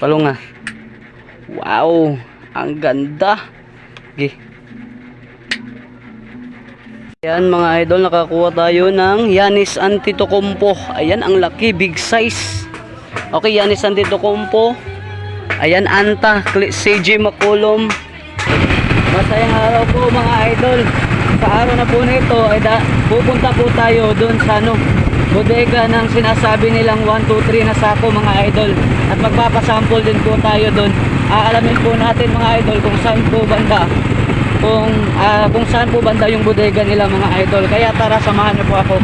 Palunga. Wow, ang ganda. Okay. Ayan mga idol, nakakuha tayo ng Giannis Antetokounmpo. Ayan, ang laki, big size. Okay, Giannis Antetokounmpo. Ayan, Anta, CJ McCollum. Masayang araw po mga idol. Sa araw na po nito ay pupunta po tayo doon sa bodega ng sinasabi nilang 1, 2, 3 na sako mga idol. At magpapasample din po tayo doon. Aalamin po natin mga idol kung saan po banda kung saan po banda yung bodega nila mga idol. Kaya tara, samahan niyo po ako.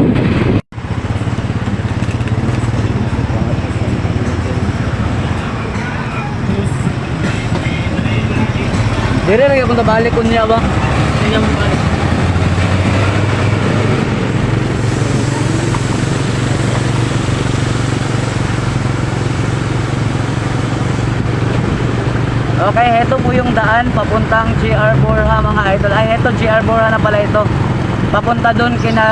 Dire lagi akong tabalik kun niya ba? Niya mo balik. Okay, heto po yung daan papuntang GR Borja mga idol. Ay, heto GR Borja na pala ito. Papunta doon kina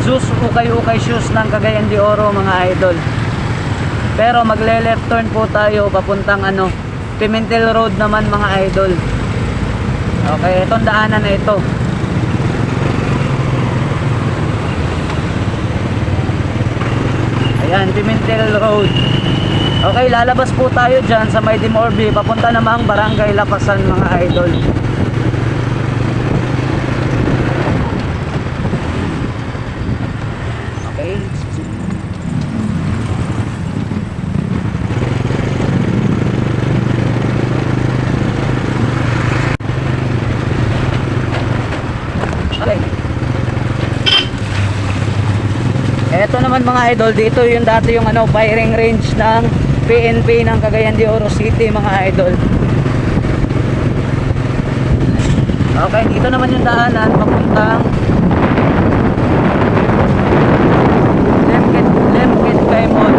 Zeus Ukay-Ukay Shoes ng Cagayan de Oro mga idol. Pero magle-left turn po tayo papuntang Pimentel Road naman mga idol. Okay, itong daanan na ito. Ayan, Pimentel Road. Okay, lalabas po tayo dyan sa May Dimorbi. Papunta namang Barangay Lapasan mga idol. Okay. Okay. Eto naman mga idol, dito yung dati yung firing range ng PNP ng Cagayan de Oro City mga idol. Okay, dito naman yung daanan papuntang Lemkit Paymon.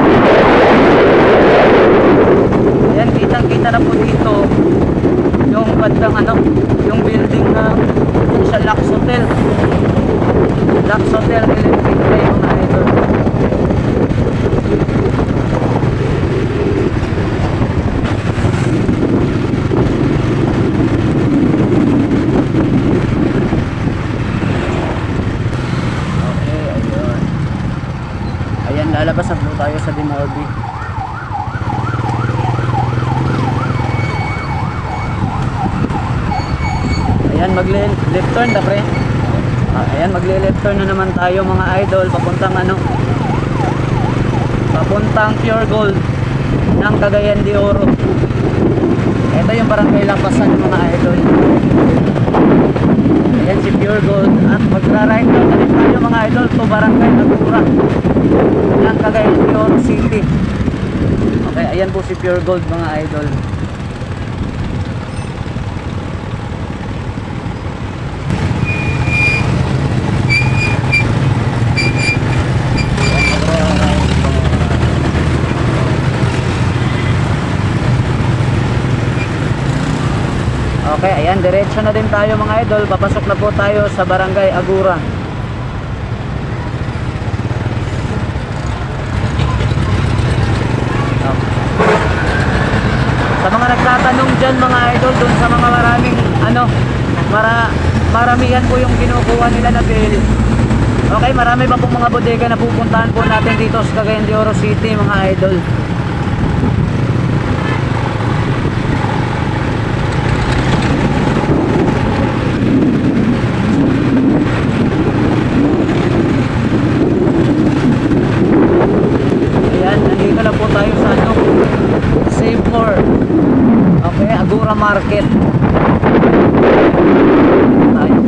Ayan, kitang-kita na po dito yung bandang yung building na sa Lux Hotel. Lux Hotel Lemkit Paymon mga idol. Lalabas na po tayo sa Dimorbi. Ayan, magle-left turn na pre. Ayan, magle-left turn na naman tayo mga idol papuntang papuntang Pure Gold ng Cagayan de Oro. Ito yung Barangay Lapasan mga idol. Ayan si Pure Gold. At magra-right turn na rin tayo mga idol to Barangay Agura ng Cagayan de Oro City. Okay, ayan po si Pure Gold mga idol. Okay, ayan, diretso na din tayo mga idol. Papasok na po tayo sa Barangay Agura. Sa mga nagtatanong dyan mga idol, dun sa mga maraming maramihan po yung kinukuha nila na bill. Okay, marami pa pong mga bodega na pupuntahan po natin dito sa Cagayan de Oro City mga idol. Ayan, nandito na po tayo sa Save More. Okay, Agura Market. Tayo.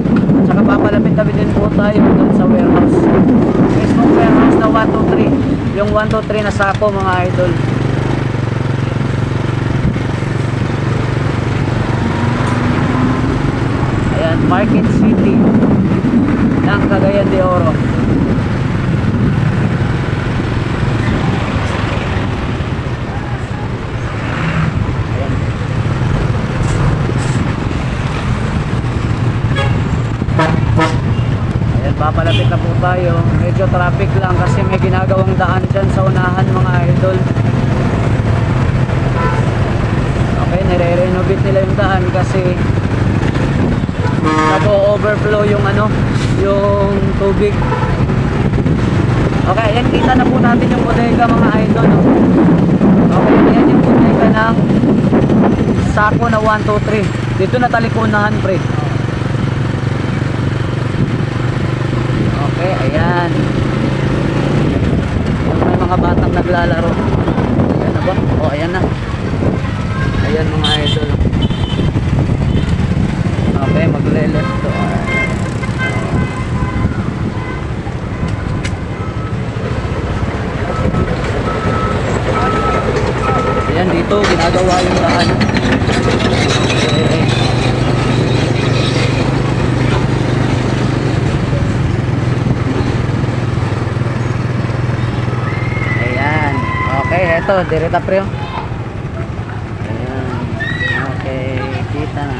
At saka papalapit-lapit din po tayo doon sa warehouse. Mismong warehouse na 1, 2, 3. Yung 1, 2, 3 na sako mga idol. Ayan, Market City ng Cagayan de Oro. Papalapit na po tayo. Medyo traffic lang kasi may ginagawang daan dyan sa unahan mga idol. ginugupit nila yung daan kasi nag-overflow yung yung tubig. Okay, ayan, kita na po natin yung bodega mga idol, no? Okay, ayan yung bodega ng Sako na 123. Dito na talikunahan, pre. Okay, ayan. May mga batang naglalaro. Ayan na ba? Oh, ayan na. Ayan mga idol. Okay, magle-left to. Ayan, dito ginagawa yung daan. Okay. Ayan. Okay, eto, direta pre. Ayan. Okay, kita na.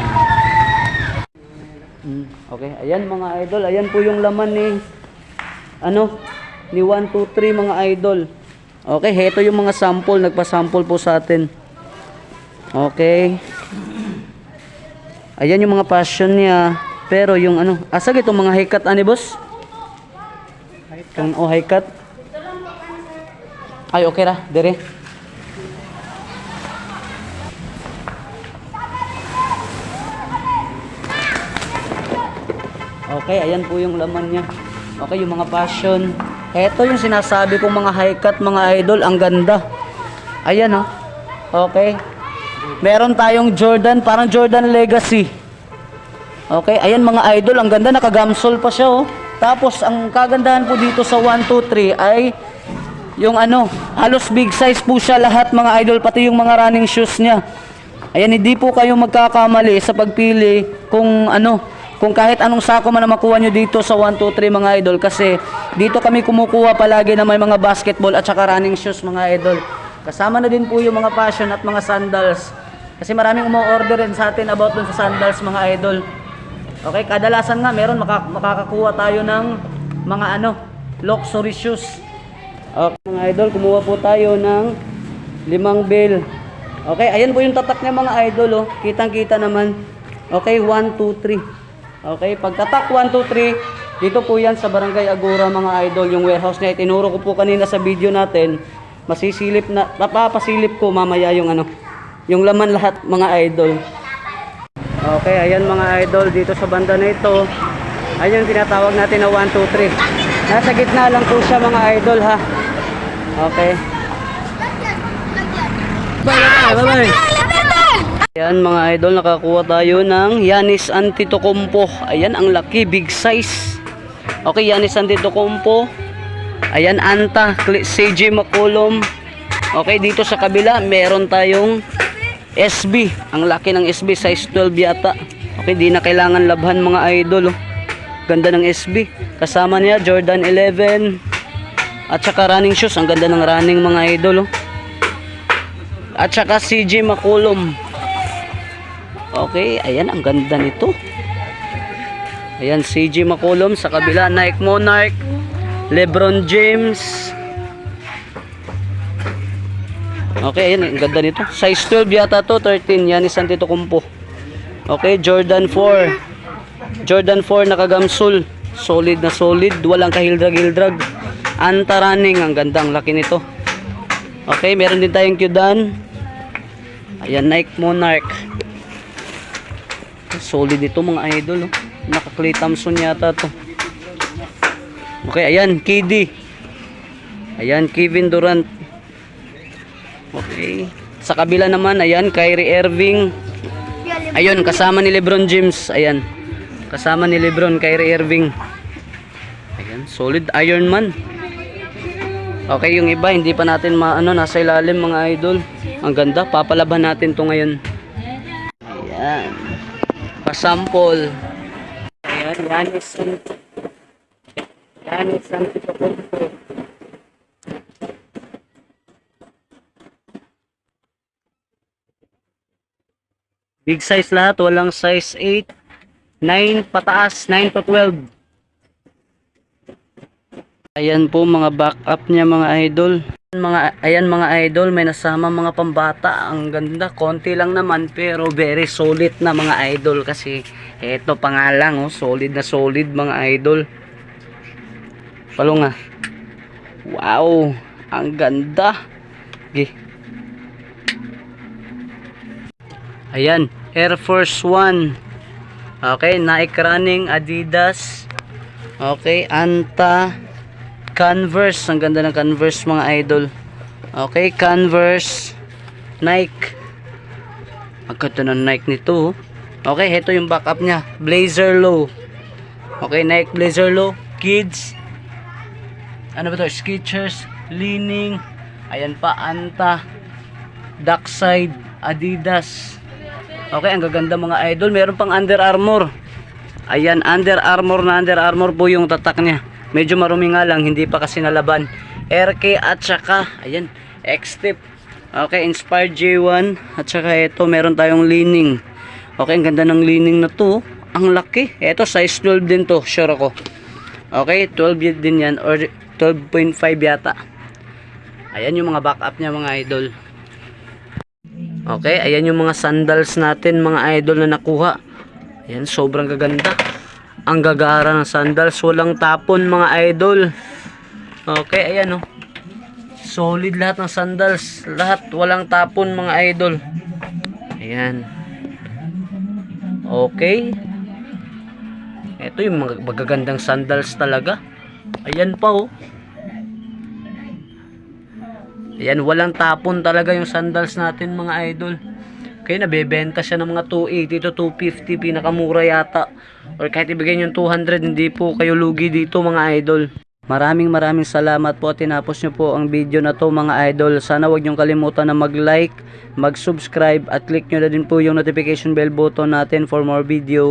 Okay, ayan mga idol, ayan po yung laman ni ni 123 mga idol. Okay, heto yung mga sample, nagpa-sample po sa atin. Okay. Ayan yung mga passion niya, pero yung asag itong mga high cut ani boss? High cut. Ay, okay ra, dire. Okay, ayan po yung laman niya. Okay, yung mga passion. Ito yung sinasabi kong mga high cut mga idol, ang ganda. Ayan oh. Okay. Meron tayong Jordan, parang Jordan Legacy. Okay, ayan mga idol, ang ganda, nakagamsol pa siya oh. Tapos ang kagandahan po dito sa 123 ay yung halos big size po siya lahat mga idol, pati yung mga running shoes niya. Ayan, hindi po kayo magkakamali sa pagpili kung kahit anong sako man na makuha nyo dito sa 123 mga idol, kasi dito kami kumukuha palagi na may mga basketball at saka running shoes mga idol. Kasama na din po yung mga passion at mga sandals, kasi maraming umu-order rin sa atin about dun sa sandals mga idol. Okay, kadalasan nga meron makakakuha tayo ng mga luxury shoes. Okay mga idol, kumuha po tayo ng 5 bale. Okay, ayan po yung tatak niya mga idol oh. Kitang kita naman. Okay, 1, 2, 3. Okay, pagtatak 1, 2, 3, dito po yan sa Barangay Agora mga idol, yung warehouse niya. Itinuro ko po kanina sa video natin. Masisilip na, papasilip ko mamaya yung yung laman lahat mga idol. Okay, ayan mga idol, dito sa banda na ito, ayan tinatawag natin na 1, 2, 3. Nasa gitna lang po siya mga idol ha. Okay. Bye-bye. Ayan mga idol, nakakuha tayo ng Giannis Antetokounmpo. Ayan, ang laki, big size. Okay, Giannis Antetokounmpo. Ayan, Anta, CJ McCollum. Okay, dito sa kabila, meron tayong SB. Ang laki ng SB, size 12 yata. Okay, di na kailangan labhan mga idol. Oh. Ganda ng SB. Kasama niya, Jordan 11. At saka running shoes. Ang ganda ng running mga idol. Oh. At saka CJ McCollum. Okay, ayan, ang ganda nito. Ayan, CJ McCollum. Sa kabila, Nike Monarch, LeBron James. Okay, ayan, ang ganda nito. Size 12 yata to, 13. Giannis Antetokounmpo. Okay, Jordan 4. Jordan 4 nakagamsul. Solid na solid. Walang kahildrag-hildrag. Anta running. Ang ganda, ang laki nito. Okay, meron din tayong Qdan. Ayan, Nike Monarch. Solid ito mga idol. Oh. Naka-Klay Thompson yata to. Okay, ayan, KD. Ayan, Kevin Durant. Okay. Sa kabila naman, ayan, Kyrie Irving. Ayun, kasama ni LeBron James. Ayan. Kasama ni LeBron, Kyrie Irving. Ayan, solid Iron Man. Okay, yung iba hindi pa natin nasa ilalim mga idol. Ang ganda, papalaban natin to ngayon. Ayan. Pa-sample. Ayan, Giannis Antetokounmpo. Big size lahat, walang size 8, 9 pataas, 9 to 12. Ayan po mga backup niya mga idol. Ayan mga idol, may nasama mga pambata. Ang ganda, konti lang naman pero very solid na mga idol kasi eto pa nga lang oh, solid na solid mga idol. Palunga. Wow, ang ganda. Okay. Ayan, Air Force One. Okay, Nike Running, Adidas. Okay, Anta, Converse. Ang ganda ng Converse mga idol. Okay, Converse, Nike. Ang ganda ng Nike nito. Okay, ito yung backup nya. Blazer Low. Okay, Nike Blazer Low. Kids. Ano ba to? Skechers, Leaning. Ayan pa, Anta, Dockside, Adidas. Okay, ang gaganda mga idol. Meron pang Under Armour. Ayan, Under Armour po yung tatak niya. Medyo marumi nga lang, hindi pa kasi nalaban. RK at saka, ayan, X-Tip. Okay, Inspired J1. At saka ito, meron tayong Leaning. Okay, ang ganda ng Leaning na to. Ang laki. Ito, size 12 din to, sure ako. Okay, 12 din yan, or 12.5 yata. Ayan yung mga backup niya mga idol. Okay, ayan yung mga sandals natin mga idol na nakuha. Ayan, sobrang gaganda. Ang gagara ng sandals, walang tapon mga idol. Okay, ayan oh. Solid lahat ng sandals, lahat walang tapon mga idol. Ayan. Okay. Ito yung mga magagandang sandals talaga. Ayan pa oh. Ayan, walang tapon talaga yung sandals natin mga idol. Okay, nabebenta siya ng mga 280 to 250, pinakamura yata. Or kahit ibigay nyo 200, hindi po kayo lugi dito mga idol. Maraming salamat po. Tinapos nyo po ang video na to mga idol. Sana wag nyo kalimutan na mag-like, mag-subscribe at click nyo na din po yung notification bell button natin for more video.